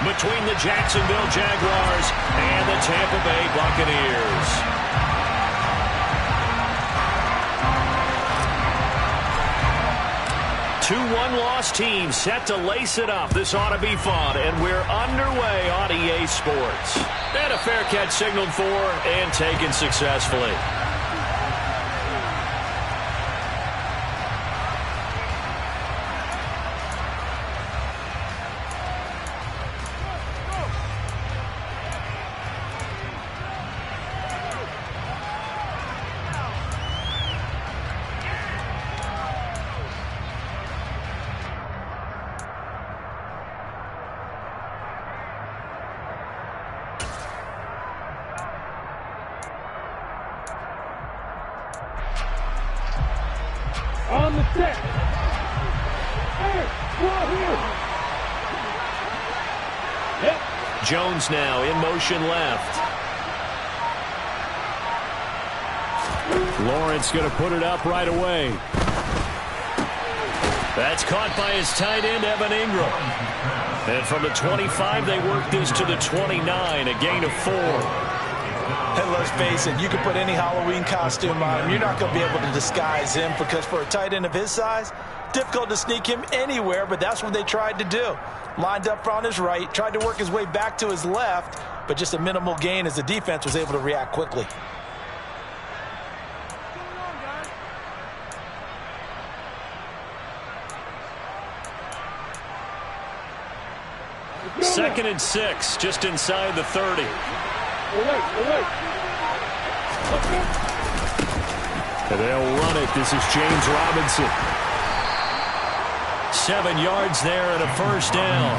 between the Jacksonville Jaguars and the Tampa Bay Buccaneers. Two one-loss teams set to lace it up. This ought to be fun, and we're underway on EA Sports. And a fair catch signaled for and taken successfully. On the set. Hey, right here. Yep. Jones now in motion left. Lawrence going to put it up right away. That's caught by his tight end, Evan Ingram. And from the 25, they work this to the 29, a gain of 4. And let's face it, you can put any Halloween costume on him. You're not going to be able to disguise him because for a tight end of his size, difficult to sneak him anywhere, but that's what they tried to do. Lined up on his right, tried to work his way back to his left, but just a minimal gain as the defense was able to react quickly. Second and 6, just inside the 30. And they'll run it. This is James Robinson. 7 yards there and a first down.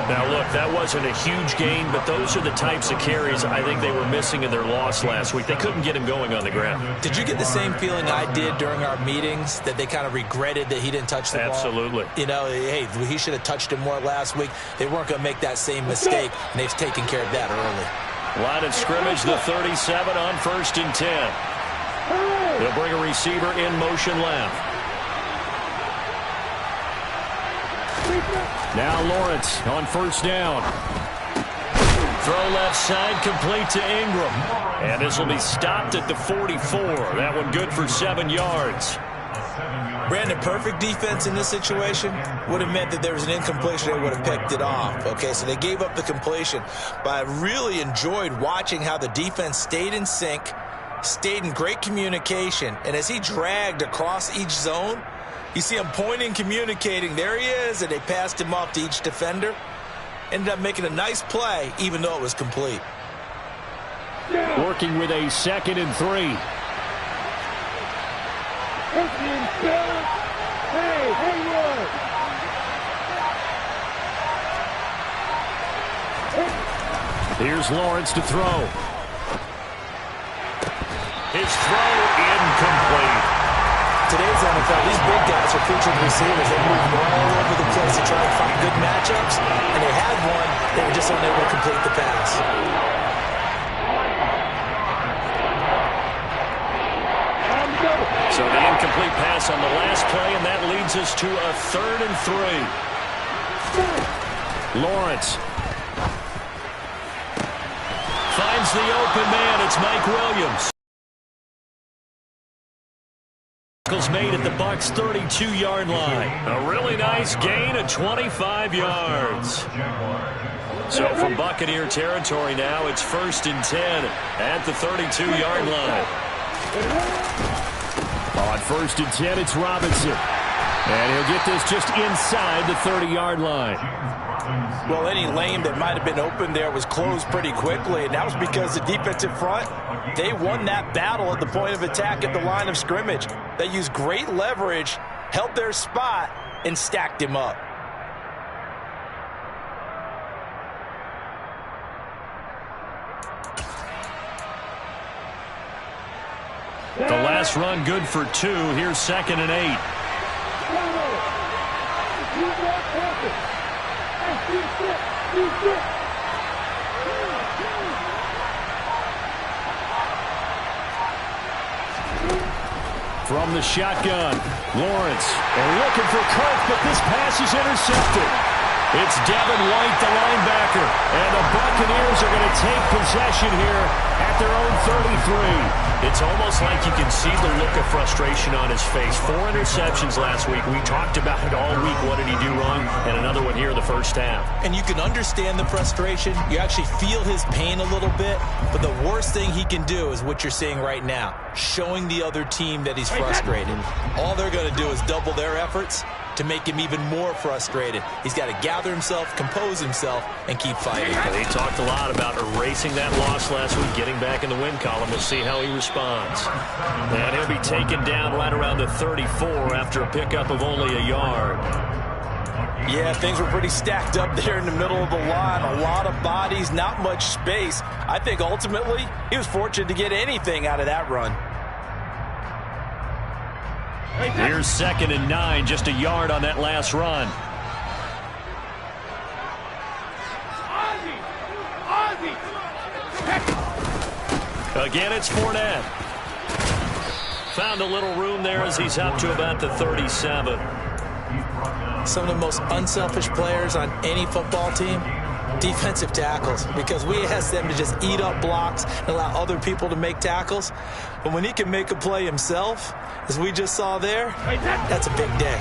Now, look, that wasn't a huge gain, but those are the types of carries I think they were missing in their loss last week. They couldn't get him going on the ground. Did you get the same feeling I did during our meetings, that they kind of regretted that he didn't touch the ball? Absolutely. You know, hey, he should have touched him more last week. They weren't going to make that same mistake, and they've taken care of that early. Line of scrimmage, the 37 on 1st and 10. They'll bring a receiver in motion left. Now Lawrence on 1st down. Throw left side, complete to Ingram. And this will be stopped at the 44. That one good for 7 yards. Brandon, perfect defense in this situation would have meant that there was an incompletion. They would have picked it off. Okay, so they gave up the completion. But I really enjoyed watching how the defense stayed in sync, stayed in great communication. And as he dragged across each zone, you see him pointing, communicating. There he is, and they passed him off to each defender. Ended up making a nice play, even though it was complete. Working with a 2nd and 3. Here's Lawrence to throw. His throw incomplete. Today's NFL, these big guys are featured receivers. They move all over the place to try and find good matchups, and they had one. They were just unable to complete the pass. So the incomplete pass on the last play, and that leads us to a 3rd and 3. Lawrence finds the open man. It's Mike Williams. Made at the Bucs 32-yard line. A really nice gain of 25 yards. So from Buccaneer territory now, it's 1st and 10 at the 32-yard line. On 1st and 10, it's Robinson. And he'll get this just inside the 30-yard line. Well, any lane that might have been open there was closed pretty quickly, and that was because the defensive front, they won that battle at the point of attack at the line of scrimmage. They used great leverage, held their spot, and stacked him up. The last run good for 2. Here's 2nd and 8. From the shotgun, Lawrence, and looking for Kirk, but this pass is intercepted. It's Devin White, the linebacker. Buccaneers are going to take possession here at their own 33. It's almost like you can see the look of frustration on his face. 4 interceptions last week. We talked about it all week. What did he do wrong? And another one here in the first half. And you can understand the frustration. You actually feel his pain a little bit. But the worst thing he can do is what you're seeing right now, showing the other team that he's frustrated. All they're going to do is double their efforts to make him even more frustrated. He's got to gather himself, compose himself, and keep fighting. He talked a lot about erasing that loss last week, getting back in the win column. We'll see how he responds. And he'll be taken down right around the 34 after a pickup of only a yard. Yeah, things were pretty stacked up there in the middle of the line. A lot of bodies, not much space. I think ultimately he was fortunate to get anything out of that run. Here's 2nd and 9, just a yard on that last run. Again, it's Fournette. Found a little room there as he's up to about the 37. Some of the most unselfish players on any football team, defensive tackles, because we ask them to just eat up blocks and allow other people to make tackles. But when he can make a play himself, as we just saw there, that's a big day.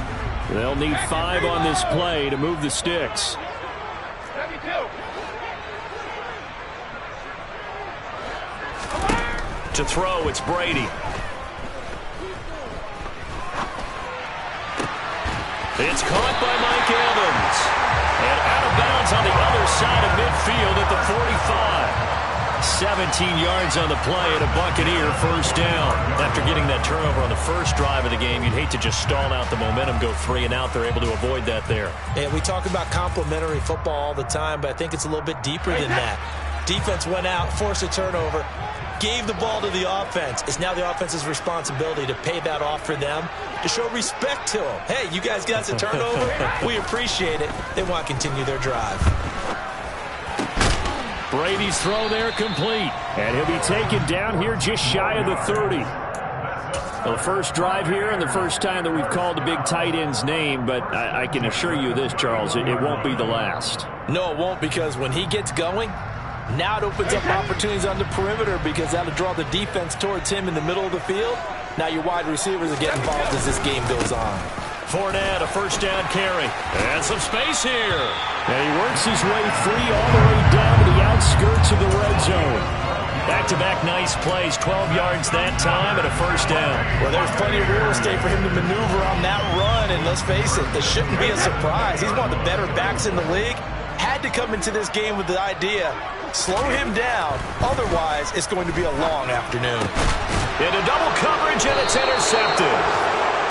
They'll need 5 on this play to move the sticks. To throw, it's Brady. It's caught by Mike Evans. And out of bounds on the other side of midfield at the 45. 17 yards on the play and a Buccaneer first down. After getting that turnover on the first drive of the game, you'd hate to just stall out the momentum, go 3 and out. They're able to avoid that there. Yeah, we talk about complementary football all the time, but I think it's a little bit deeper than that. Defense went out, forced a turnover, gave the ball to the offense. It's now the offense's responsibility to pay that off for them, to show respect to them. Hey, you guys got a turnover? We appreciate it. They want to continue their drive. Brady's throw there complete. And he'll be taken down here just shy of the 30. Well, the first drive here and the first time that we've called a big tight end's name, but I can assure you this, Charles, it won't be the last. No, it won't, because when he gets going, now it opens up opportunities on the perimeter, because that'll draw the defense towards him in the middle of the field. Now your wide receivers are getting involved as this game goes on. Fournette, a first down carry. And some space here. And he works his way free all the way down to the outskirts of the red zone. Back-to-back nice plays, 12 yards that time and a first down. Well, there's plenty of real estate for him to maneuver on that run, and let's face it, this shouldn't be a surprise. He's one of the better backs in the league. Had to come into this game with the idea, slow him down, otherwise it's going to be a long afternoon. Into double coverage, and it's intercepted.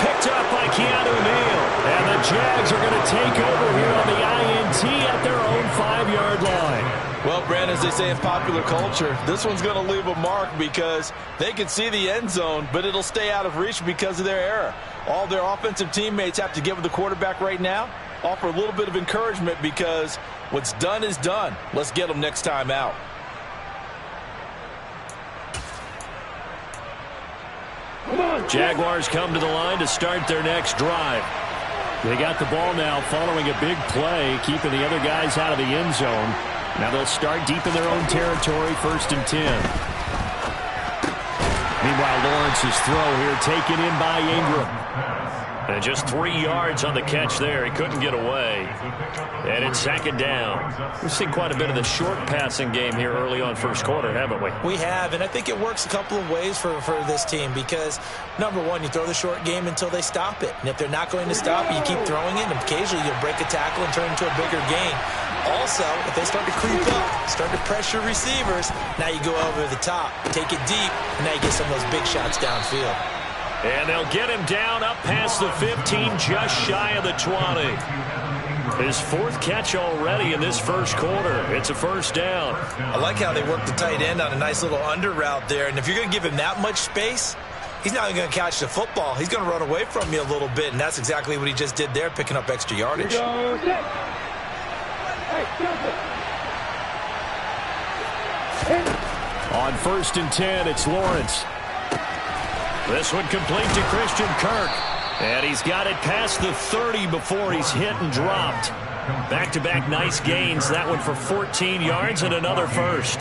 Picked up by Keanu Neal. And the Jags are going to take over here on the INT at their own 5-yard line. Well, Brandon, as they say in popular culture, this one's going to leave a mark, because they can see the end zone, but it'll stay out of reach because of their error. All their offensive teammates have to give the quarterback right now, offer a little bit of encouragement, because what's done is done. Let's get them next time out. Jaguars come to the line to start their next drive. They got the ball now following a big play, keeping the other guys out of the end zone. Now they'll start deep in their own territory, 1st and 10. Meanwhile, Lawrence's throw here taken in by Ingram. And just 3 yards on the catch there. He couldn't get away. And it's 2nd down. We've seen quite a bit of the short passing game here early on first quarter, haven't we? We have, and I think it works a couple of ways for this team, because, number one, you throw the short game until they stop it. And if they're not going to stop it, you keep throwing it, and occasionally you'll break a tackle and turn into a bigger gain. Also, if they start to creep up, start to pressure receivers, now you go over the top, take it deep, and now you get some of those big shots downfield. And they'll get him down up past the 15, just shy of the 20. His 4th catch already in this first quarter. It's a first down. I like how they work the tight end on a nice little under route there. And if you're going to give him that much space, he's not even going to catch the football. He's going to run away from you a little bit, and that's exactly what he just did there, picking up extra yardage. On 1st and 10, it's Lawrence. This one complete to Christian Kirk. And he's got it past the 30 before he's hit and dropped. Back-to-back nice gains. That one for 14 yards and another first.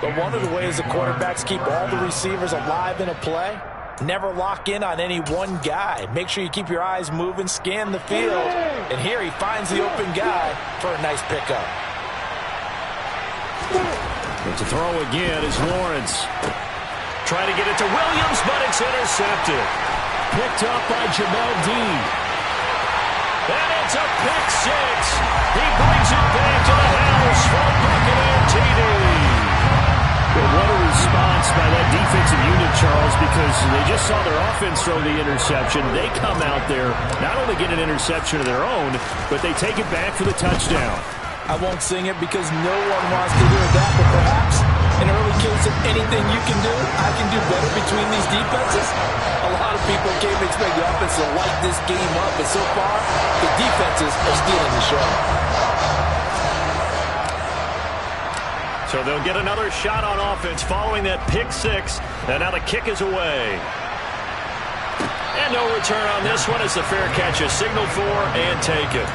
But one of the ways the quarterbacks keep all the receivers alive in a play, never lock in on any one guy. Make sure you keep your eyes moving, scan the field. And here he finds the open guy for a nice pickup. And to throw again is Lawrence. Trying to get it to Williams, but it's intercepted. Picked up by Jamel Dean. And it's a pick six. He brings it back to the house for Buccaneer TD. What a response by that defensive unit, Charles, because they just saw their offense throw the interception. They come out there, not only get an interception of their own, but they take it back for the touchdown. I won't sing it because no one wants to hear that, but perhaps an early case of anything you can do, I can do better between these defenses. A lot of people can't expect the offense to light this game up, but so far, the defenses are stealing the show. So they'll get another shot on offense following that pick six, and now the kick is away. And no return on this one as the fair catch is signaled for and taken.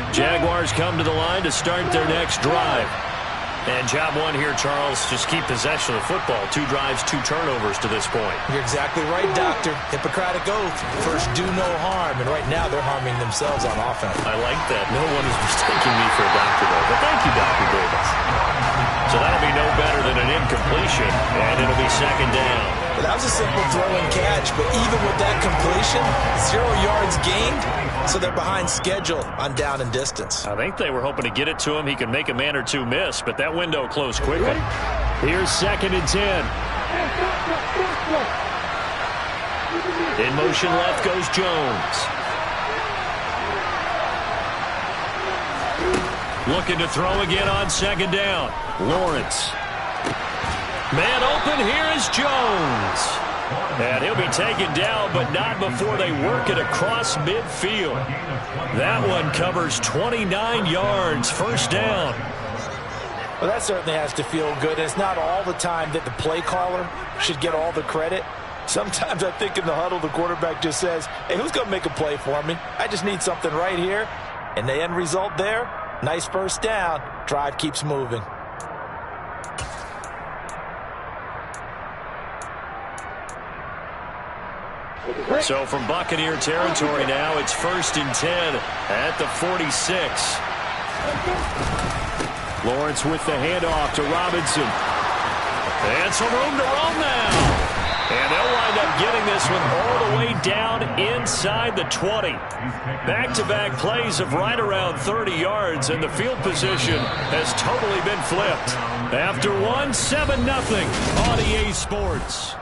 Jaguars come to the line to start their next drive. And job one here, Charles, just keep possession of the football. 2 drives, 2 turnovers to this point. You're exactly right, Doctor. Hippocratic oath. First, do no harm. And right now, they're harming themselves on offense. I like that. No one is mistaking me for a doctor, though. But thank you, Dr. Davis. So that'll be no better than an incompletion, and it'll be second down. Well, that was a simple throw and catch, but even with that completion, 0 yards gained, so they're behind schedule on down and distance. I think they were hoping to get it to him. He could make a man or 2 miss, but that window closed quickly. Here's second and 10. In motion left goes Jones. Looking to throw again on second down. Lawrence. Man open, here is Jones. And he'll be taken down, but not before they work it across midfield. That one covers 29 yards, first down. Well, that certainly has to feel good. It's not all the time that the play caller should get all the credit. Sometimes I think in the huddle, the quarterback just says, hey, who's going to make a play for me? I just need something right here. And the end result there, nice first down. Drive keeps moving. So from Buccaneer territory now, it's first and 10 at the 46. Lawrence with the handoff to Robinson. And some room to roam now. And they'll wind up getting this one all the way down inside the 20. Back-to-back plays of right around 30 yards, and the field position has totally been flipped. After one, 7-0 on EA Sports.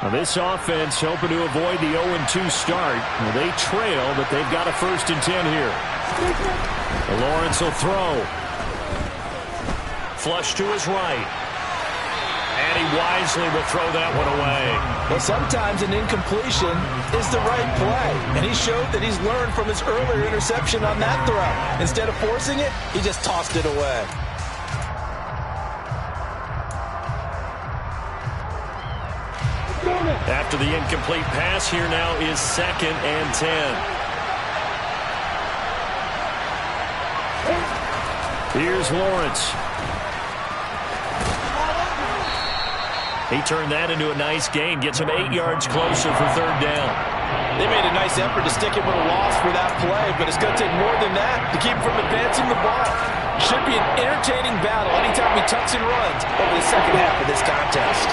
Now this offense hoping to avoid the 0-2 start. Well, they trail, but they've got a first and 10 here. Lawrence will throw. Flush to his right. And he wisely will throw that one away. Well, sometimes an incompletion is the right play. And he showed that he's learned from his earlier interception on that throw. Instead of forcing it, he just tossed it away. After the incomplete pass, here now is second and 10. Here's Lawrence. He turned that into a nice gain, gets him 8 yards closer for third down. They made a nice effort to stick him with a loss for that play, but it's going to take more than that to keep him from advancing the ball. Should be an entertaining battle anytime he tucks and runs over the second half of this contest.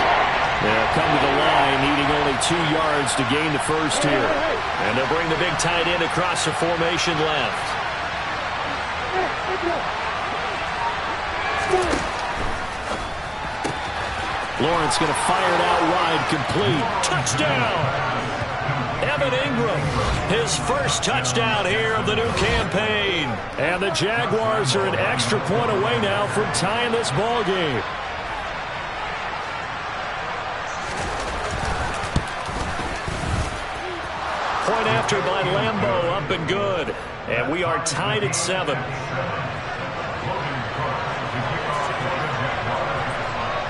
They'll come to the line, needing only 2 yards to gain the first here. And they'll bring the big tight end across the formation left. Lawrence going to fire it out wide, complete. Touchdown! Evan Ingram, his first touchdown here of the new campaign. And the Jaguars are an extra point away now from tying this ball game. Point after by Lambeau, up and good. And we are tied at 7.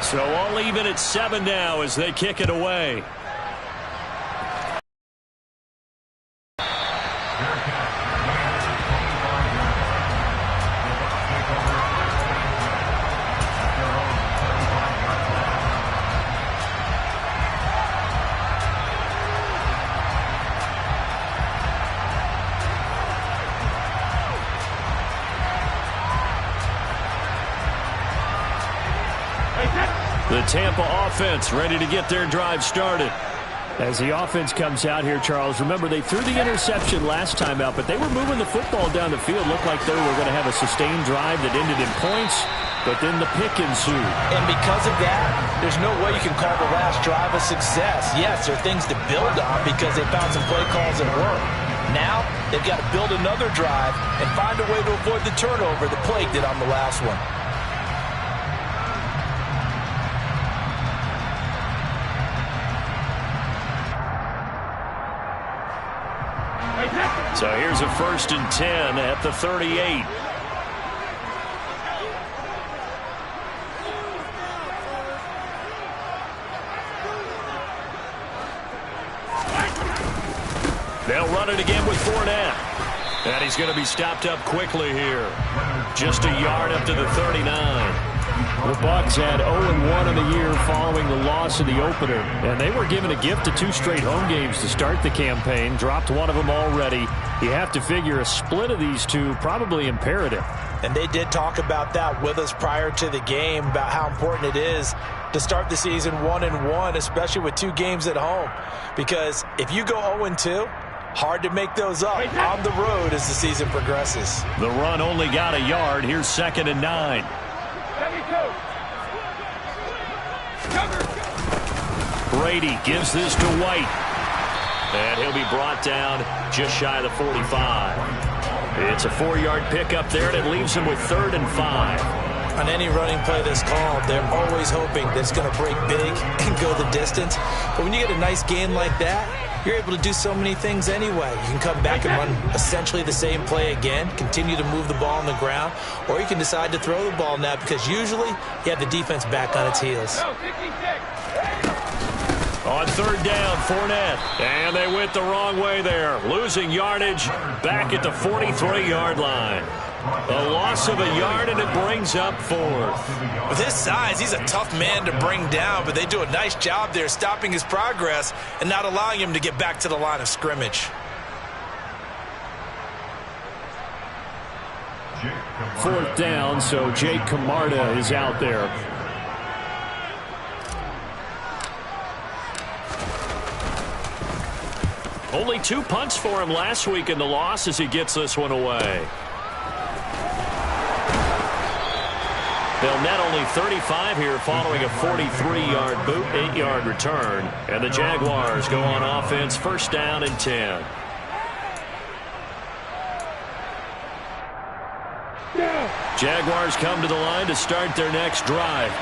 So all even at 7 now as they kick it away. The Tampa offense ready to get their drive started. As the offense comes out here, Charles, remember they threw the interception last time out, but they were moving the football down the field. Looked like they were going to have a sustained drive that ended in points, but then the pick ensued. And because of that, there's no way you can call the last drive a success. Yes, there are things to build on because they found some play calls that work. Now, they've got to build another drive and find a way to avoid the turnover that plagued it on the last one. So here's a 1st and 10 at the 38. They'll run it again with Fournette. And he's going to be stopped up quickly here. Just a yard up to the 39. The Bucs had 0-1 in the year following the loss of the opener, and they were given a gift of 2 straight home games to start the campaign. Dropped one of them already. You have to figure a split of these two probably imperative. And they did talk about that with us prior to the game, about how important it is to start the season 1-1, especially with 2 games at home. Because if you go 0-2, hard to make those up on the road as the season progresses. The run only got a yard. Here's 2nd and 9. Brady gives this to White. And he'll be brought down just shy of the 45. It's a 4-yard pickup there, and it leaves him with 3rd and 5. On any running play that's called, they're always hoping that it's going to break big and go the distance. But when you get a nice gain like that, you're able to do so many things anyway. You can come back and run essentially the same play again, continue to move the ball on the ground, or you can decide to throw the ball now because usually you have the defense back on its heels. On 3rd down, Fournette. And they went the wrong way there. Losing yardage back at the 43-yard line. A loss of a yard, and it brings up 4th. With his size, he's a tough man to bring down, but they do a nice job there stopping his progress and not allowing him to get back to the line of scrimmage. 4th down, so Jake Camarda is out there. Only 2 punts for him last week in the loss as he gets this one away. They'll net only 35 here following a 43-yard boot, 8-yard return. And the Jaguars go on offense, 1st down and 10. Jaguars come to the line to start their next drive.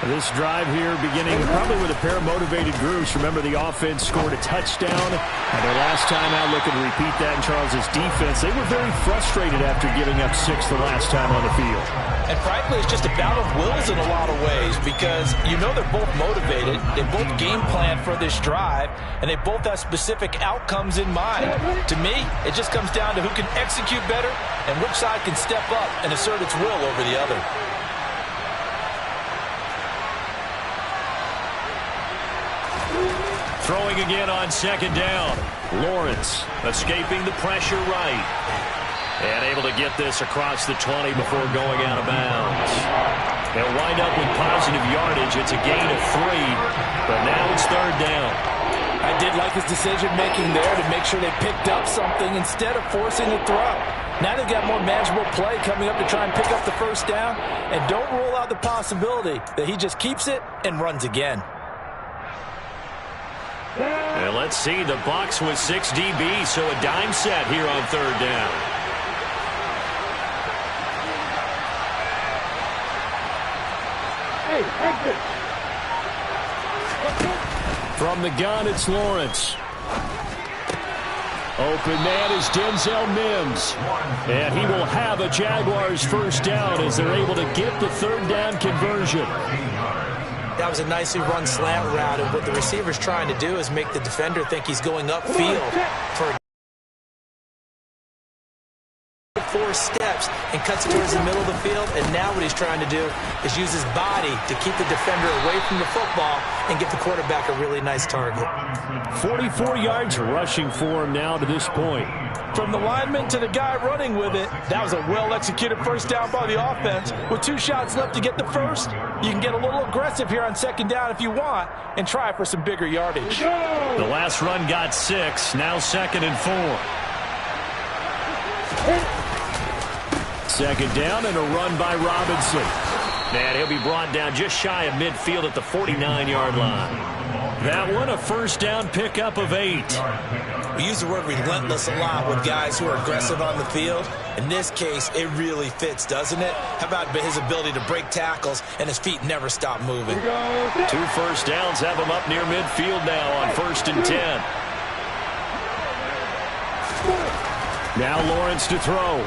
This drive here beginning probably with a pair of motivated groups. Remember, the offense scored a touchdown, and their last time out looking to repeat that in Charles's defense. They were very frustrated after giving up 6 the last time on the field. And frankly, it's just a battle of wills in a lot of ways because you know they're both motivated. They both game plan for this drive, and they both have specific outcomes in mind. To me, it just comes down to who can execute better and which side can step up and assert its will over the other. Throwing again on 2nd down. Lawrence escaping the pressure right. And able to get this across the 20 before going out of bounds. They'll wind up with positive yardage. It's a gain of 3, but now it's 3rd down. I did like his decision-making there to make sure they picked up something instead of forcing a throw. Now they've got more manageable play coming up to try and pick up the 1st down. And don't rule out the possibility that he just keeps it and runs again. And let's see, the Bucs with 6 DBs, so a dime set here on 3rd down. From the gun, it's Lawrence. Open man is Denzel Mims. And he will have a Jaguars first down as they're able to get the third down conversion. That was a nicely run slant route, and what the receiver's trying to do is make the defender think he's going upfield for 4 steps and cuts it towards the middle of the field. And now what he's trying to do is use his body to keep the defender away from the football and give the quarterback a really nice target. 44 yards rushing for him now to this point. From the lineman to the guy running with it, that was a well-executed first down by the offense. With 2 shots left to get the first, you can get a little aggressive here on second down if you want and try for some bigger yardage. The last run got 6, now 2nd and 4. Second down and a run by Robinson. And he'll be brought down just shy of midfield at the 49-yard line. That one, a first down pickup of 8. We use the word relentless a lot with guys who are aggressive on the field. In this case, it really fits, doesn't it? How about his ability to break tackles and his feet never stop moving? 2 first downs have him up near midfield now on 1st and 10. Now Lawrence to throw.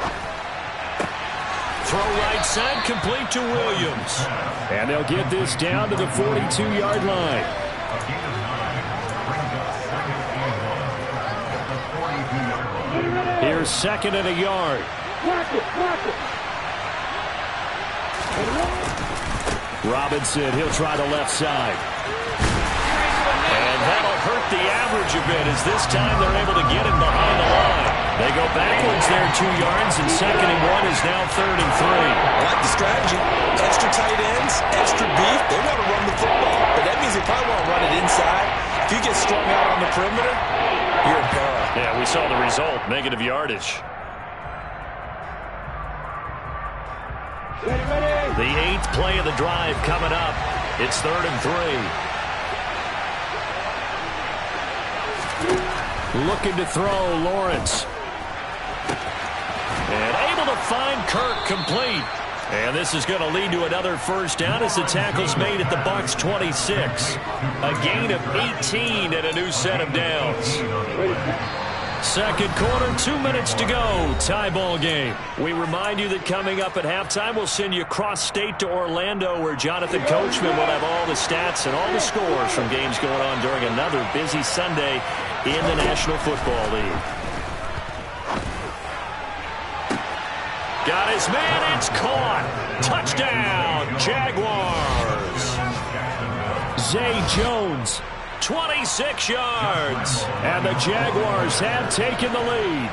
Throw right side, complete to Williams. And they'll get this down to the 42-yard line. Here's 2nd and a yard. Robinson, he'll try the left side. And that'll hurt the average a bit as this time they're able to get him behind the line. They go backwards there 2 yards, and 2nd and 1 is now 3rd and 3. I like the strategy. Extra tight ends, extra beef. They want to run the football, but that means they probably want to run it inside. If you get strung out on the perimeter, you're in peril. Yeah, we saw the result, negative yardage. The 8th play of the drive coming up. It's 3rd and 3. Looking to throw, Lawrence. And able to find Kirk complete. And this is going to lead to another first down as the tackle's made at the Bucs 26. A gain of 18 and a new set of downs. Second quarter, 2 minutes to go. Tie ball game. We remind you that coming up at halftime, we'll send you cross-state to Orlando, where Jonathan Coachman will have all the stats and all the scores from games going on during another busy Sunday in the National Football League. Got his man, it's caught. Touchdown, Jaguars. Zay Jones. 26 yards. And the Jaguars have taken the lead.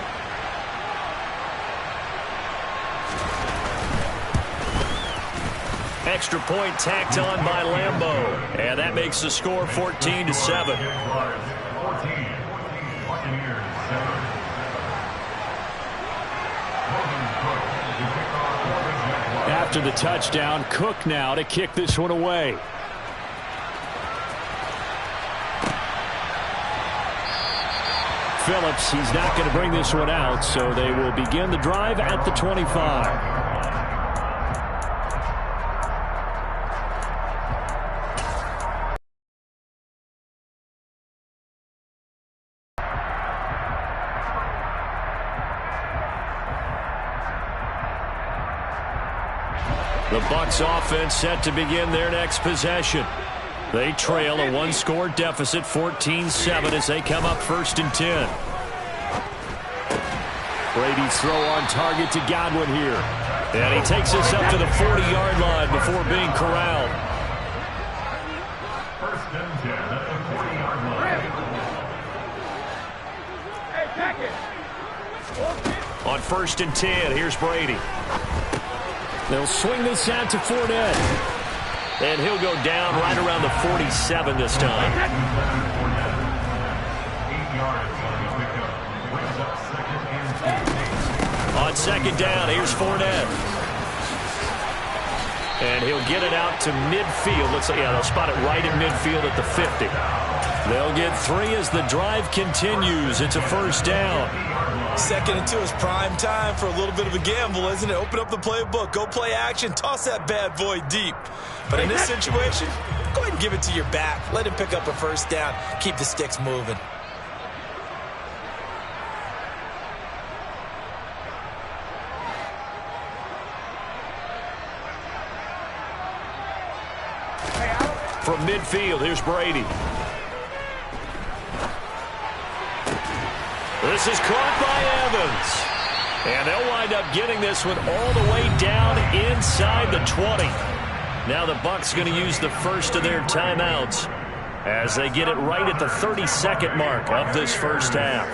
Extra point tacked on by Lambeau. And that makes the score 14-7. After the touchdown, Cook now to kick this one away. Phillips, he's not going to bring this one out, so they will begin the drive at the 25. The Bucs offense set to begin their next possession. They trail a 1-score deficit, 14-7, as they come up 1st and 10. Brady's throw on target to Godwin here. And he takes us up to the 40-yard line before being corralled. First and 10 at the 40-yard line. On 1st and 10, here's Brady. They'll swing this out to Fournette. And he'll go down right around the 47 this time. On 2nd down, here's Fournette. And he'll get it out to midfield. Looks like, yeah, they'll spot it right at midfield at the 50. They'll get 3 as the drive continues. It's a first down. 2nd and 2 is prime time for a little bit of a gamble, isn't it? Open up the playbook, go play action, toss that bad boy deep. But in this situation, go ahead and give it to your back. Let him pick up a first down. Keep the sticks moving. From midfield, here's Brady. This is caught by Evans. And they'll wind up getting this one all the way down inside the 20. Now the Bucs going to use the first of their timeouts as they get it right at the 32nd mark of this first half.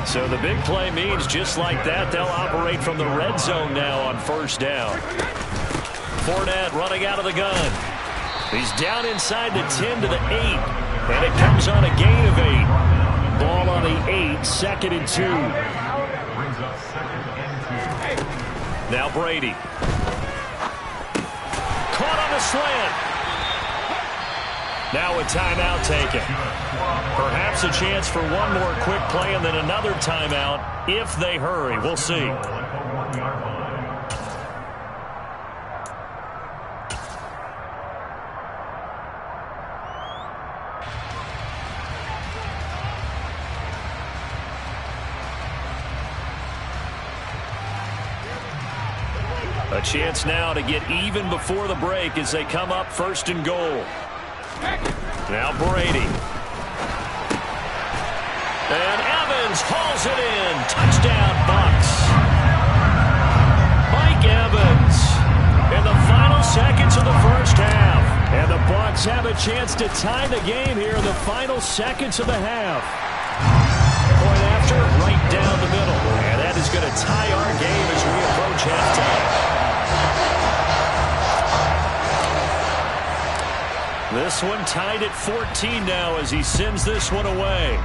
So the big play means just like that, they'll operate from the red zone now on first down. Fournette running out of the gun. He's down inside the 10 to the 8. And it comes on a gain of 8. Ball on the 8, 2nd and 2. Now Brady. Caught on the slant. Now a timeout taken. Perhaps a chance for one more quick play and then another timeout if they hurry. We'll see. A chance now to get even before the break as they come up 1st and goal. Now Brady. And Evans hauls it in. Touchdown, Bucs. Mike Evans in the final seconds of the first half. And the Bucs have a chance to tie the game here in the final seconds of the half. Point after, right down the middle. And that is going to tie our game as we approach halftime. This one tied at 14 now as he sends this one away.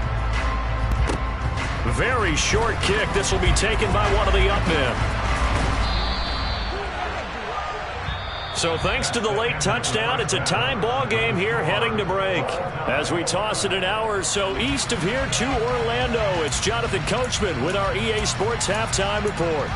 Very short kick. This will be taken by one of the up men. So thanks to the late touchdown, it's a time ball game here heading to break. As we toss it an hour or so east of here to Orlando, it's Jonathan Coachman with our EA Sports Halftime Report.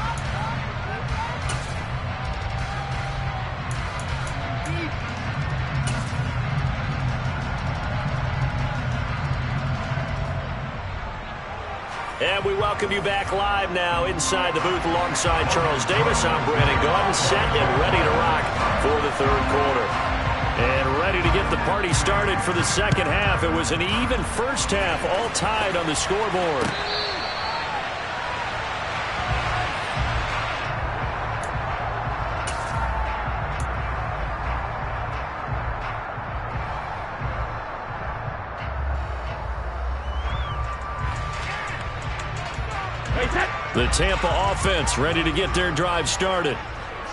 And we welcome you back live now inside the booth alongside Charles Davis. I'm Brandon Gaudin, set and ready to rock for the third quarter. And ready to get the party started for the second half. It was an even first half, all tied on the scoreboard. The Tampa offense ready to get their drive started.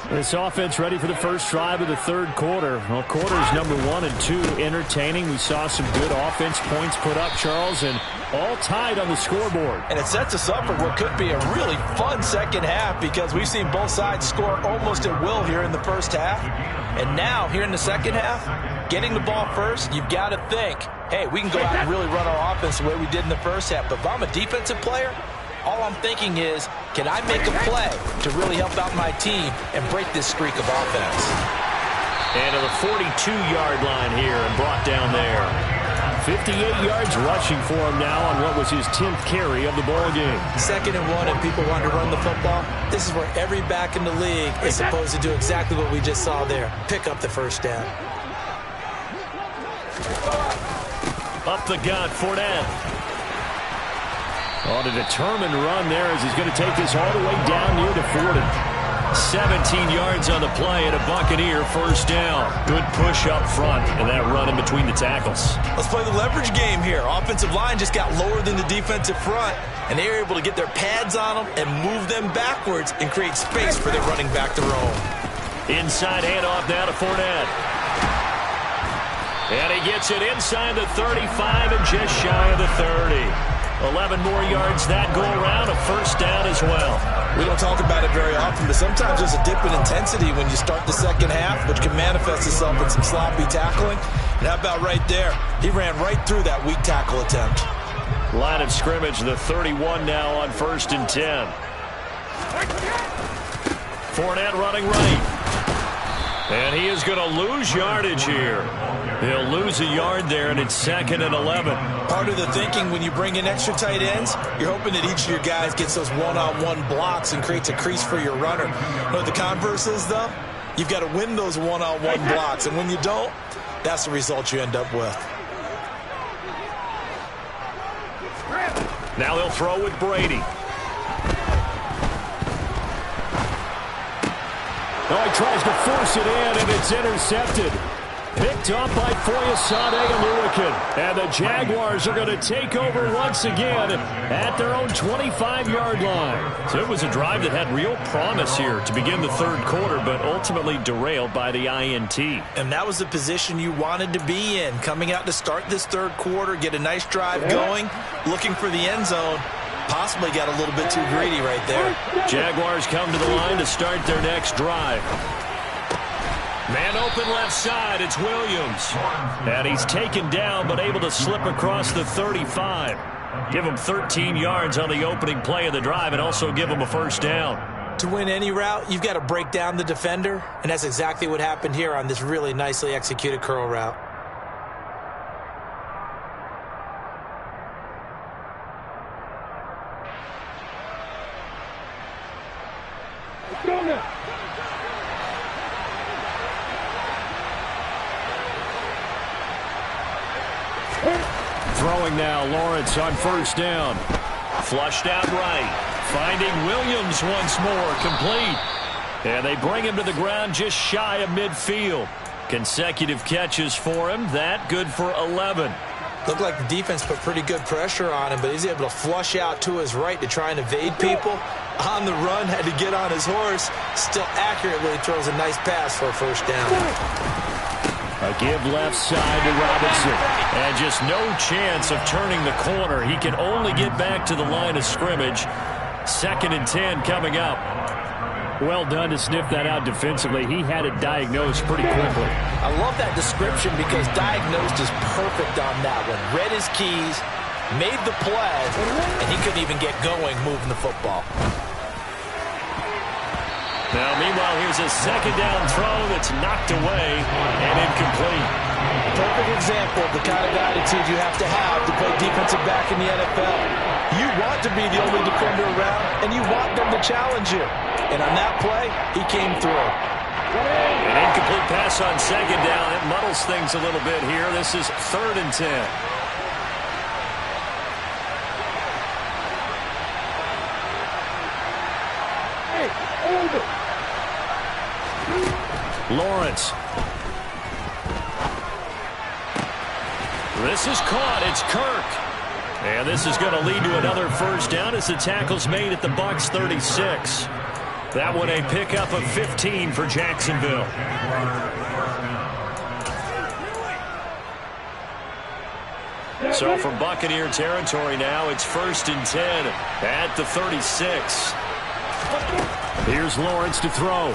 This offense ready for the first drive of the third quarter. Well, quarters number 1 and 2 entertaining. We saw some good offense points put up, Charles, and all tied on the scoreboard. And it sets us up for what could be a really fun second half because we've seen both sides score almost at will here in the first half. And now, here in the second half, getting the ball first, you've got to think, hey, we can go out and really run our offense the way we did in the first half. But if I'm a defensive player, all I'm thinking is, can I make a play to really help out my team and break this streak of offense? And to the 42-yard line here and brought down there. 58 yards rushing for him now on what was his 10th carry of the ball game. 2nd and 1 and people want to run the football. This is where every back in the league is supposed to do exactly what we just saw there. Pick up the first down. Up the gut, Fournette. On a determined run there as he's going to take this all the way down near the 40. 17 yards on the play and a Buccaneer first down. Good push up front and that run in between the tackles. Let's play the leverage game here. Offensive line just got lower than the defensive front, and they were able to get their pads on them and move them backwards and create space for their running back to roam. Inside handoff now to Fournette. And he gets it inside the 35 and just shy of the 30. 11 more yards that go around, a first down as well. We don't talk about it very often, but sometimes there's a dip in intensity when you start the second half, which can manifest itself in some sloppy tackling. And how about right there? He ran right through that weak tackle attempt. Line of scrimmage, the 31 now on 1st and 10. Fournette running right. And he is going to lose yardage here. He'll lose a yard there, and it's 2nd and 11. Part of the thinking when you bring in extra tight ends, you're hoping that each of your guys gets those one-on-one blocks and creates a crease for your runner. You know what the converse is, though? You've got to win those one-on-one blocks, and when you don't, that's the result you end up with. Now they'll throw with Brady. Oh, he tries to force it in, and it's intercepted. Picked up by Foyesade Oluwakan. And the Jaguars are going to take over once again at their own 25-yard line. So it was a drive that had real promise here to begin the third quarter, but ultimately derailed by the INT. And that was the position you wanted to be in. Coming out to start this third quarter, get a nice drive going, looking for the end zone. Possibly got a little bit too greedy right there. Jaguars come to the line to start their next drive. Man open left side, it's Williams. And he's taken down but able to slip across the 35. Give him 13 yards on the opening play of the drive and also give him a first down. To win any route, you've got to break down the defender, and that's exactly what happened here on this really nicely executed curl route. Throwing now, Lawrence on first down. Flushed out right. Finding Williams once more, complete. And they bring him to the ground just shy of midfield. Consecutive catches for him. That good for 11. Looked like the defense put pretty good pressure on him, but he's able to flush out to his right to try and evade people. On the run, had to get on his horse. Still accurately throws a nice pass for a first down. A give left side to Robinson. And just no chance of turning the corner. He can only get back to the line of scrimmage. 2nd and 10 coming up. Well done to sniff that out defensively. He had it diagnosed pretty quickly. I love that description because diagnosed is perfect on that one. Read his keys, made the play, and he couldn't even get going moving the football. Now, meanwhile, here's a 2nd down throw that's knocked away and incomplete. Perfect example of the kind of attitude you have to play defensive back in the NFL. You want to be the only defender around, and you want them to challenge you. And on that play, he came through. An incomplete pass on 2nd down. It muddles things a little bit here. This is 3rd and 10. Lawrence. This is caught. It's Kirk. And this is going to lead to another first down as the tackle's made at the Bucs 36. That one a pickup of 15 for Jacksonville. So from Buccaneer territory now, it's 1st and 10 at the 36. Here's Lawrence to throw.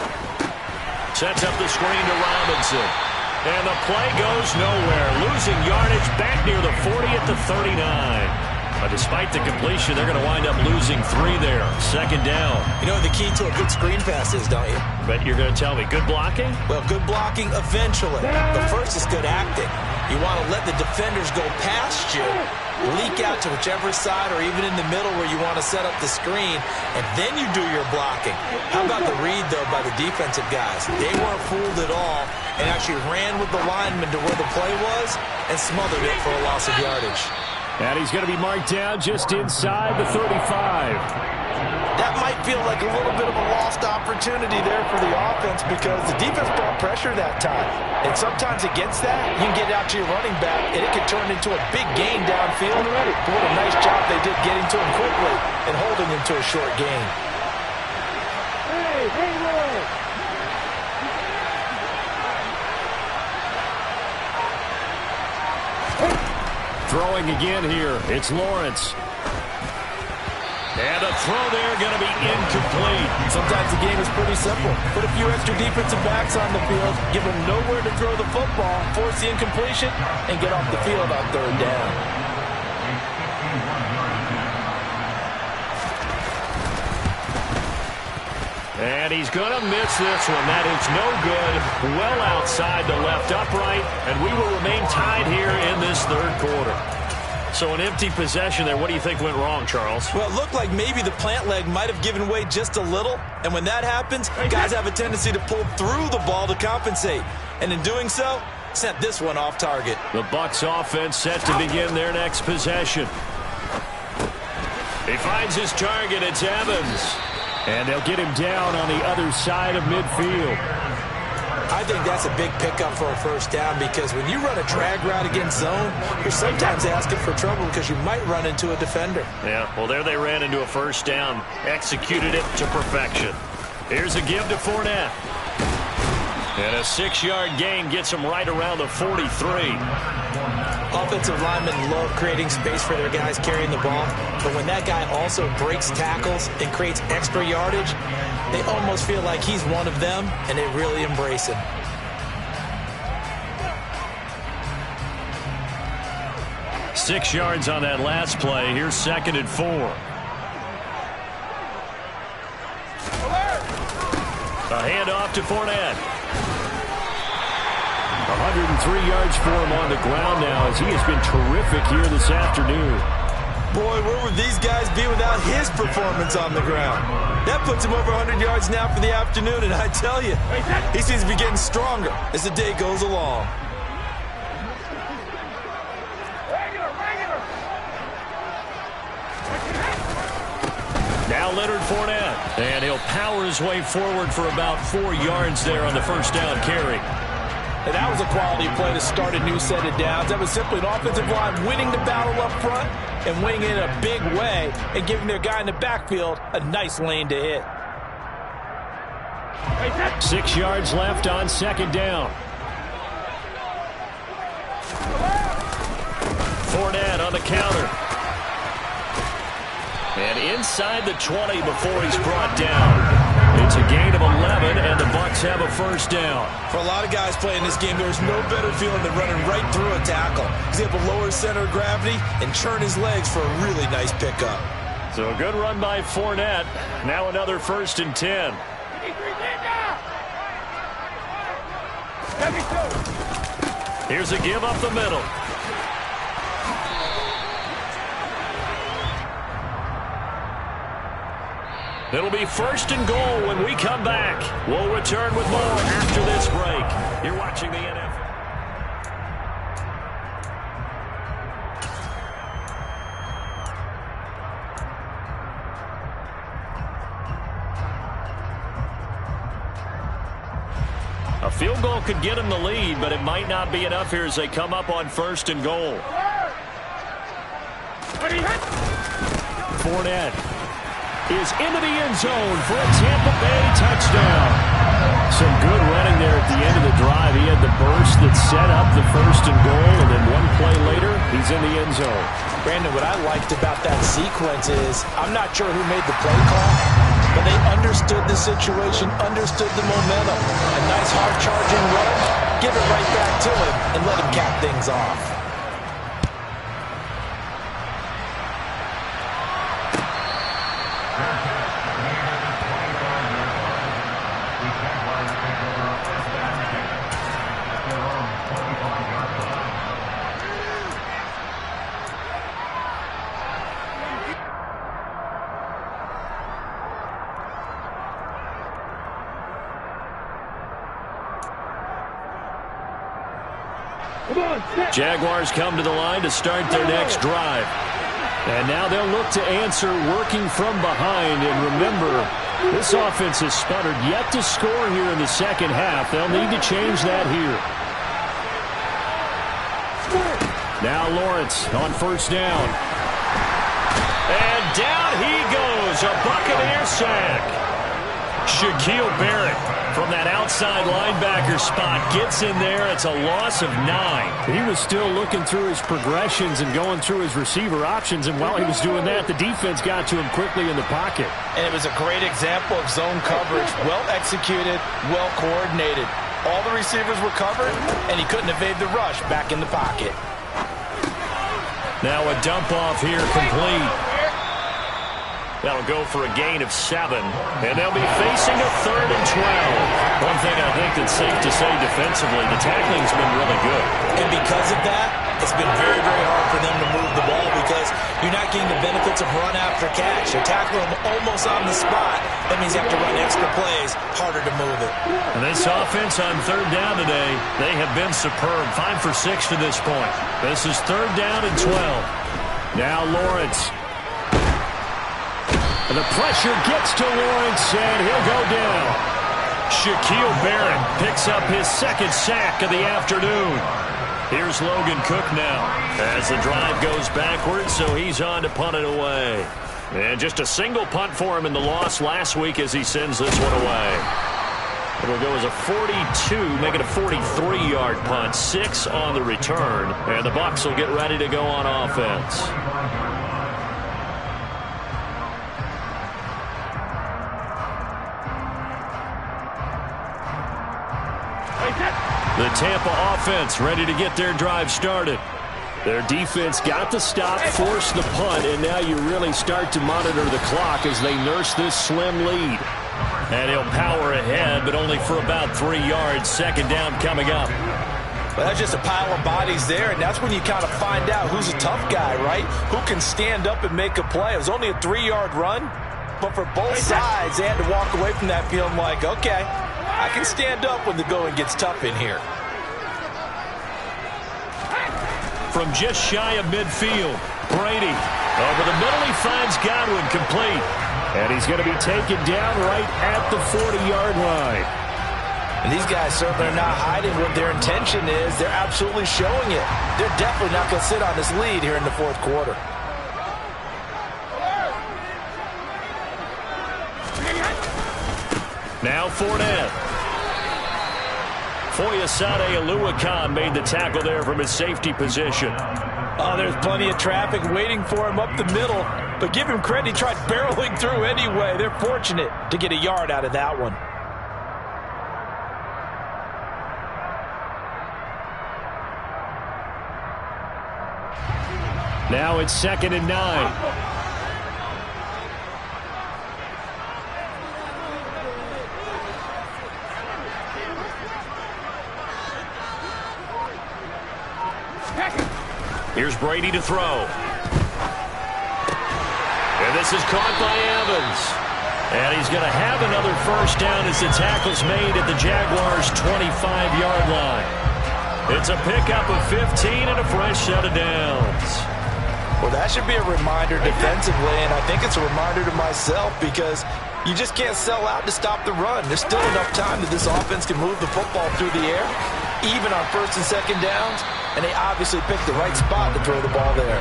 Sets up the screen to Robinson. And the play goes nowhere. Losing yardage back near the 40 at the 39. But despite the completion, they're going to wind up losing 3 there. 2nd down. You know what the key to a good screen pass is, don't you? But you're going to tell me, good blocking? Well, good blocking eventually. But first is good acting. You want to let the defenders go past you, leak out to whichever side or even in the middle where you want to set up the screen, and then you do your blocking. How about the read, though, by the defensive guys? They weren't fooled at all and actually ran with the lineman to where the play was and smothered it for a loss of yardage. And he's going to be marked down just inside the 35. That might feel like a little bit of a lost opportunity there for the offense because the defense brought pressure that time. And sometimes against that, you can get out to your running back, and it can turn into a big gain downfield. But what a nice job they did getting to him quickly and holding him to a short gain. Throwing again here, it's Lawrence. And a throw there going to be incomplete. Sometimes the game is pretty simple. Put a few extra defensive backs on the field, give them nowhere to throw the football, force the incompletion, and get off the field on 3rd down. And he's going to miss this one. That is no good. Well outside the left upright. And we will remain tied here in this third quarter. So an empty possession there. What do you think went wrong, Charles? Well, it looked like maybe the plant leg might have given way just a little. And when that happens, guys have a tendency to pull through the ball to compensate. And in doing so, sent this one off target. The Bucs offense set to begin their next possession. He finds his target. It's Evans. And they'll get him down on the other side of midfield. I think that's a big pickup for a first down because when you run a drag route against zone, you're sometimes asking for trouble because you might run into a defender. Yeah, well, there they ran into a first down. Executed it to perfection. Here's a give to Fournette. And a 6-yard gain gets him right around the 43. Offensive linemen love creating space for their guys carrying the ball, but when that guy also breaks tackles and creates extra yardage, they almost feel like he's one of them, and they really embrace him. Six yards on that last play. Here's 2nd and 4. A handoff to Fournette. 103 yards for him on the ground now as he has been terrific here this afternoon. Boy, where would these guys be without his performance on the ground? That puts him over 100 yards now for the afternoon, and I tell you, he seems to be getting stronger as the day goes along. Now Leonard Fournette, and he'll power his way forward for about 4 yards there on the first down carry. And that was a quality play to start a new set of downs. That was simply an offensive line winning the battle up front and winning it in a big way and giving their guy in the backfield a nice lane to hit. 6 yards left on 2nd down. Fournette on the counter. And inside the 20 before he's brought down. It's a gain of 11, and the Bucs have a first down. For a lot of guys playing this game, there's no better feeling than running right through a tackle. He's able to lower his center of gravity and churn his legs for a really nice pickup. So a good run by Fournette. Now another 1st and 10. Here's a give up the middle. It'll be 1st and goal when we come back. We'll return with more after this break. You're watching the NFL. A field goal could get them the lead, but it might not be enough here as they come up on 1st and goal. Fournette is into the end zone for a Tampa Bay touchdown. Some good running there at the end of the drive. He had the burst that set up the 1st and goal, and then one play later, he's in the end zone. Brandon, what I liked about that sequence is I'm not sure who made the play call, but they understood the situation, understood the momentum. A nice hard-charging run, give it right back to him, and let him cap things off. Jaguars come to the line to start their next drive. And now they'll look to answer working from behind. And remember, this offense has sputtered yet to score here in the second half. They'll need to change that here. Now Lawrence on 1st down. And down he goes. A Buccaneer sack. Shaquille Barrett from that outside linebacker spot gets in there. It's a loss of 9. He was still looking through his progressions and going through his receiver options, and while he was doing that, the defense got to him quickly in the pocket. And it was a great example of zone coverage. Well executed, well coordinated. All the receivers were covered, and he couldn't evade the rush back in the pocket. Now a dump off here complete. That'll go for a gain of 7. And they'll be facing a 3rd and 12. On thing I think that's safe to say defensively, the tackling's been really good. And because of that, it's been very, very hard for them to move the ball because you're not getting the benefits of run after catch. You're tackling them almost on the spot. That means you have to run extra plays, harder to move it. And this offense on third down today, they have been superb. 5 for 6 to this point. This is third down and 12. Now Lawrence. And the pressure gets to Lawrence, and he'll go down. Shaquille Barrett picks up his second sack of the afternoon. Here's Logan Cook now as the drive goes backwards, so he's on to punt it away. And just a single punt for him in the loss last week as he sends this one away. It'll go as a 42, make it a 43-yard punt, 6 on the return, and the Bucs will get ready to go on offense. The Tampa offense ready to get their drive started. Their defense got the stop, forced the punt, and now you really start to monitor the clock as they nurse this slim lead. And he'll power ahead, but only for about 3 yards. Second down coming up. Well, that's just a pile of bodies there, and that's when you kind of find out who's a tough guy, right? Who can stand up and make a play. It was only a 3-yard run, but for both sides, they had to walk away from that feeling like, okay, I can stand up when the going gets tough in here. From just shy of midfield, Brady. Over the middle, he finds Godwin complete. And he's going to be taken down right at the 40-yard line. And these guys certainly are not hiding what their intention is. They're absolutely showing it. They're definitely not going to sit on this lead here in the fourth quarter. Now Fournette. Foyesade Oluwakan made the tackle there from his safety position. Oh, there's plenty of traffic waiting for him up the middle. But give him credit, he tried barreling through anyway. They're fortunate to get a yard out of that one. Now it's 2nd and 9. Here's Brady to throw. And this is caught by Evans. And he's going to have another first down as the tackle's made at the Jaguars' 25-yard line. It's a pickup of 15 and a fresh set of downs. Well, that should be a reminder defensively, and I think it's a reminder to myself because you just can't sell out to stop the run. There's still enough time that this offense can move the football through the air, even on first and second downs, and they obviously picked the right spot to throw the ball there.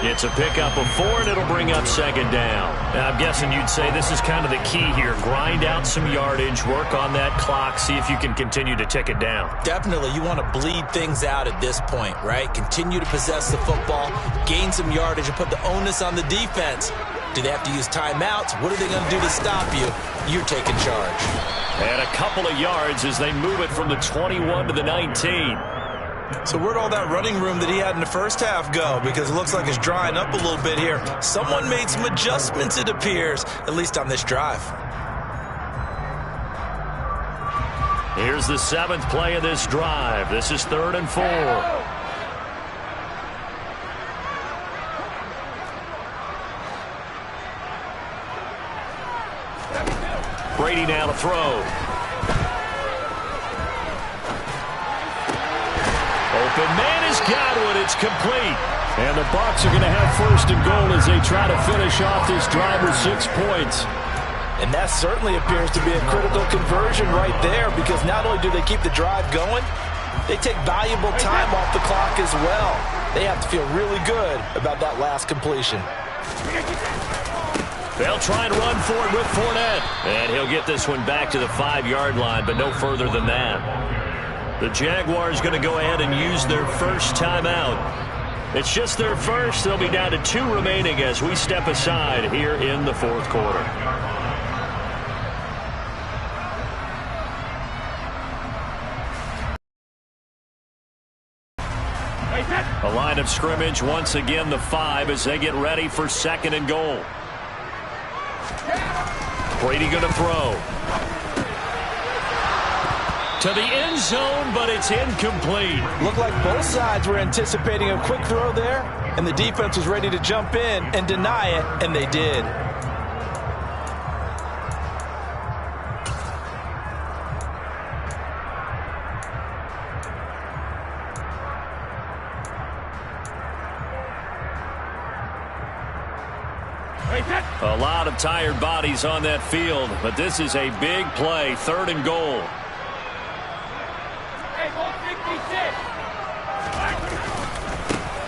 It's a pickup of 4, and it'll bring up second down. Now, I'm guessing you'd say this is kind of the key here. Grind out some yardage, work on that clock, see if you can continue to tick it down. Definitely, you want to bleed things out at this point, right? Continue to possess the football, gain some yardage, and put the onus on the defense. Do they have to use timeouts? What are they going to do to stop you? You're taking charge. And a couple of yards as they move it from the 21 to the 19. So where'd all that running room that he had in the first half go? Because it looks like it's drying up a little bit here. Someone made some adjustments, it appears, at least on this drive. Here's the 7th play of this drive. This is 3rd and 4. Brady now to throw. Open man is Godwin. It's complete. And the Bucs are going to have 1st and goal as they try to finish off this drive with 6 points. And that certainly appears to be a critical conversion right there because not only do they keep the drive going, they take valuable time off the clock as well. They have to feel really good about that last completion. They'll try and run for it with Fournette. And he'll get this one back to the 5-yard line, but no further than that. The Jaguars going to go ahead and use their first timeout. It's just their first. They'll be down to 2 remaining as we step aside here in the 4th quarter. A line of scrimmage once again the 5 as they get ready for 2nd and goal. Brady going to throw. to the end zone, but it's incomplete. Looked like both sides were anticipating a quick throw there, and the defense was ready to jump in and deny it, and they did. A lot of tired bodies on that field, but this is a big play, 3rd and goal.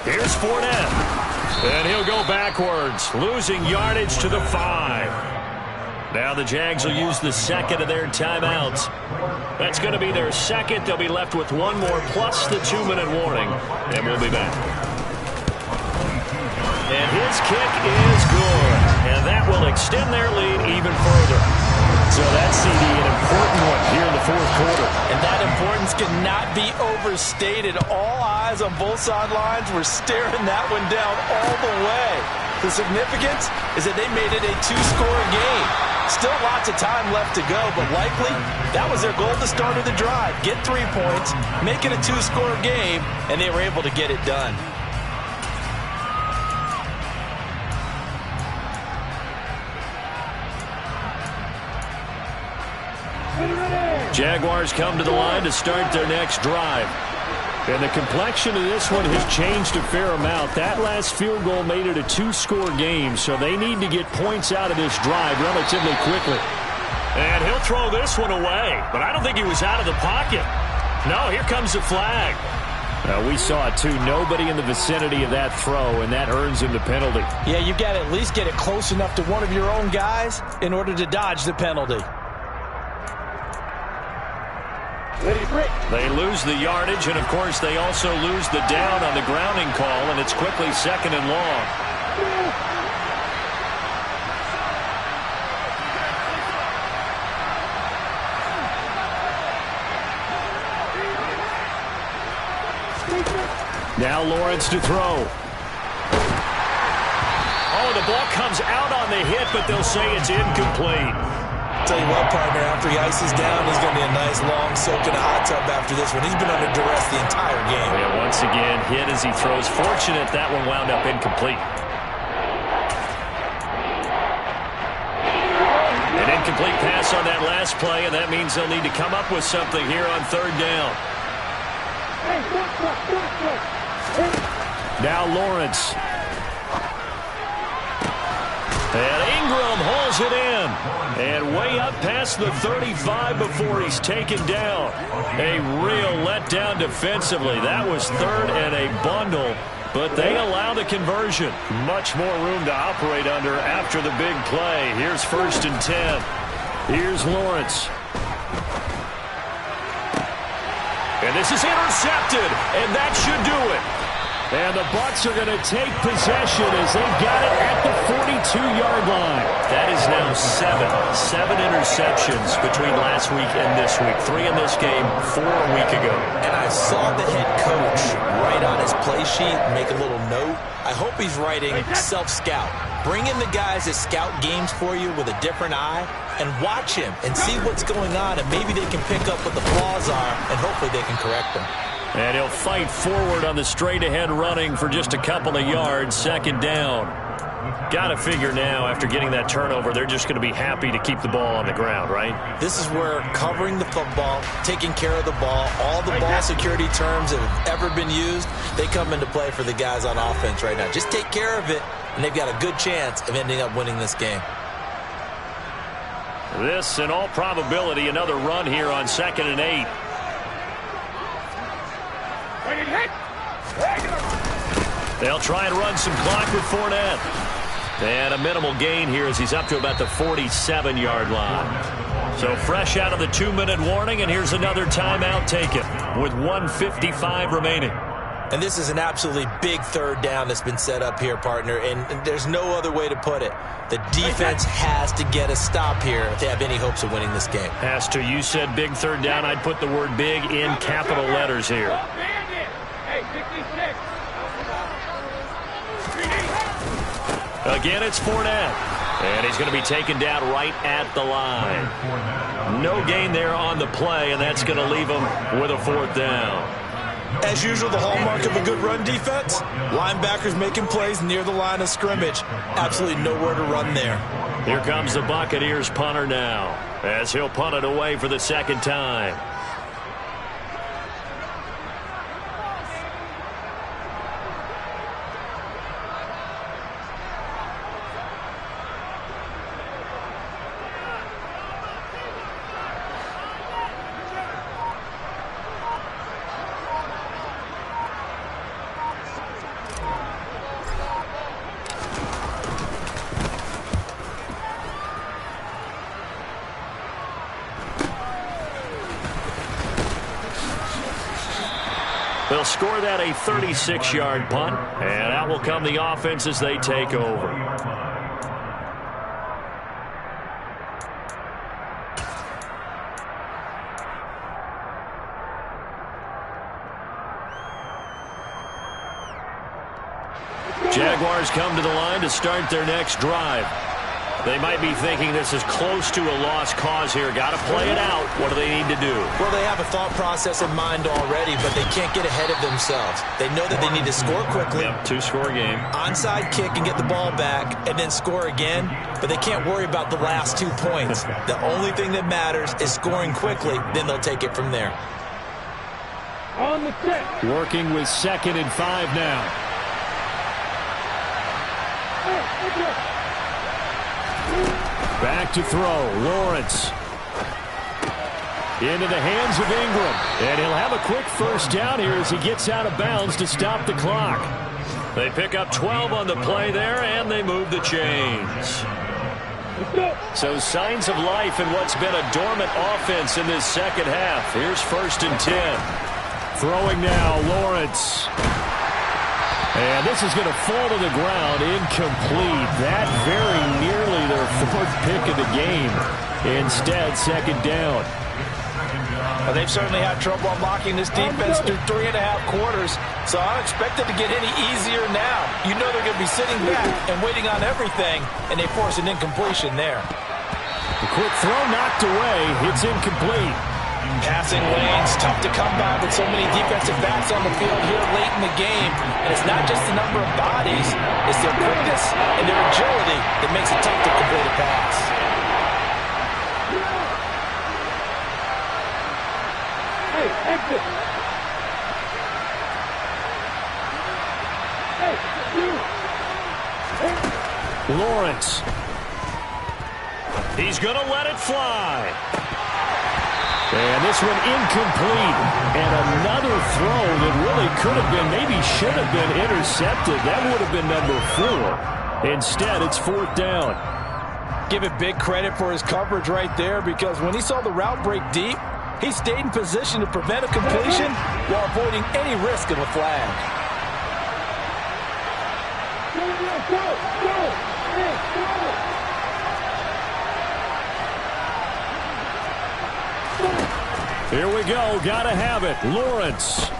Here's Fournette, and he'll go backwards, losing yardage to the 5. Now the Jags will use the second of their timeouts. That's going to be their second. They'll be left with one more plus the 2-minute warning, and we'll be back. And his kick is good, and that will extend their lead even further. So that's, CD, an important one here in the 4th quarter. And that importance cannot be overstated. All eyes on both sidelines were staring that one down all the way. The significance is that they made it a 2-score game. Still lots of time left to go, but likely that was their goal at the start of the drive. Get 3 points, make it a 2-score game, and they were able to get it done. Jaguars come to the line to start their next drive. And the complexion of this one has changed a fair amount. That last field goal made it a 2-score game, so they need to get points out of this drive relatively quickly. And he'll throw this one away, but I don't think he was out of the pocket. No, here comes the flag. We saw it, too. Nobody in the vicinity of that throw, and that earns him the penalty. Yeah, you've got to at least get it close enough to one of your own guys in order to dodge the penalty. They lose the yardage, and, of course, they also lose the down on the grounding call, and it's quickly 2nd and long. Now Lawrence to throw. Oh, the ball comes out on the hit, but they'll say it's incomplete. Tell you what, partner, after he ices down, he's going to be a nice long soak in a hot tub after this one. He's been under duress the entire game. Yeah, once again, hit as he throws. Fortunate that one wound up incomplete. An incomplete pass on that last play, and that means they'll need to come up with something here on 3rd down. Now Lawrence. And Ingram hauls it in. And way up past the 35 before he's taken down. A real letdown defensively. That was 3rd and a bundle, but they allow the conversion. Much more room to operate under after the big play. Here's 1st and 10. Here's Lawrence. And this is intercepted, and that should do it. And the Bucs are going to take possession as they've got it at the 42-yard line. That is now 7 interceptions between last week and this week. 3 in this game, 4 a week ago. And I saw the head coach write on his play sheet, make a little note. I hope he's writing self-scout. Bring in the guys that scout games for you with a different eye and watch him and see what's going on, and maybe they can pick up what the flaws are, and hopefully they can correct them. And he'll fight forward on the straight-ahead running for just a couple of yards. 2nd down. Got to figure now, after getting that turnover, they're just going to be happy to keep the ball on the ground, right? This is where covering the football, taking care of the ball, all the ball security terms that have ever been used, they come into play for the guys on offense right now. Just take care of it, and they've got a good chance of ending up winning this game. This, in all probability, another run here on 2nd and 8. They'll try and run some clock with Fournette. And a minimal gain here as he's up to about the 47-yard line. So fresh out of the 2-minute warning, and here's another timeout taken with 1:55 remaining. And this is an absolutely big 3rd down that's been set up here, partner, and there's no other way to put it. The defense has to get a stop here if they have any hopes of winning this game. Has to. You said big 3rd down. I'd put the word big in capital letters here. Again, it's Fournette. And he's going to be taken down right at the line. No gain there on the play, and that's going to leave him with a 4th down. As usual, the hallmark of a good run defense, linebackers making plays near the line of scrimmage. Absolutely nowhere to run there. Here comes the Buccaneers punter now, as he'll punt it away for the 2nd time. They'll score that a 36-yard punt, and out will come the offense as they take over. Jaguars come to the line to start their next drive. They might be thinking this is close to a lost cause here. Got to play it out. What do they need to do? Well, they have a thought process in mind already, but they can't get ahead of themselves. They know that they need to score quickly. Yep, 2-score game. Onside kick and get the ball back and then score again, but they can't worry about the last 2 points. The only thing that matters is scoring quickly, then they'll take it from there. On the kick. Working with 2nd and 5 now. Back to throw. Lawrence. Into the hands of Ingram. And he'll have a quick 1st down here as he gets out of bounds to stop the clock. They pick up 12 on the play there, and they move the chains. So signs of life in what's been a dormant offense in this 2nd half. Here's 1st and 10. Throwing now, Lawrence. And this is going to fall to the ground, incomplete. That very nearly their 4th pick of the game. Instead, 2nd down. Well, they've certainly had trouble unlocking this defense through 3.5 quarters, so I don't expect it to get any easier now. You know they're going to be sitting back and waiting on everything, and they force an incompletion there. The quick throw knocked away. It's incomplete. Passing lanes, tough to come by with so many defensive backs on the field here late in the game. And it's not just the number of bodies, it's their quickness and their agility that makes it tough to complete a pass. Hey, exit. Hey, you. Lawrence. He's going to let it fly. And this one incomplete. And another throw that really could have been, maybe should have been intercepted. That would have been number 4. Instead, it's 4th down. Give it big credit for his coverage right there, because when he saw the route break deep, he stayed in position to prevent a completion while avoiding any risk of a flag. Here we go. Gotta have it. Lawrence.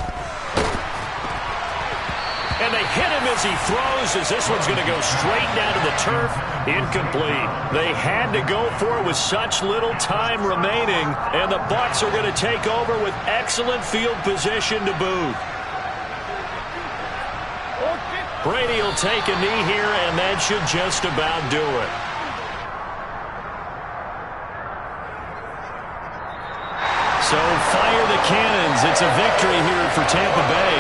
And they hit him as he throws, as this one's going to go straight down to the turf. Incomplete. They had to go for it with such little time remaining, and the Bucs are going to take over with excellent field position to boot. Brady will take a knee here, and that should just about do it. So fire the cannons. It's a victory here for Tampa Bay.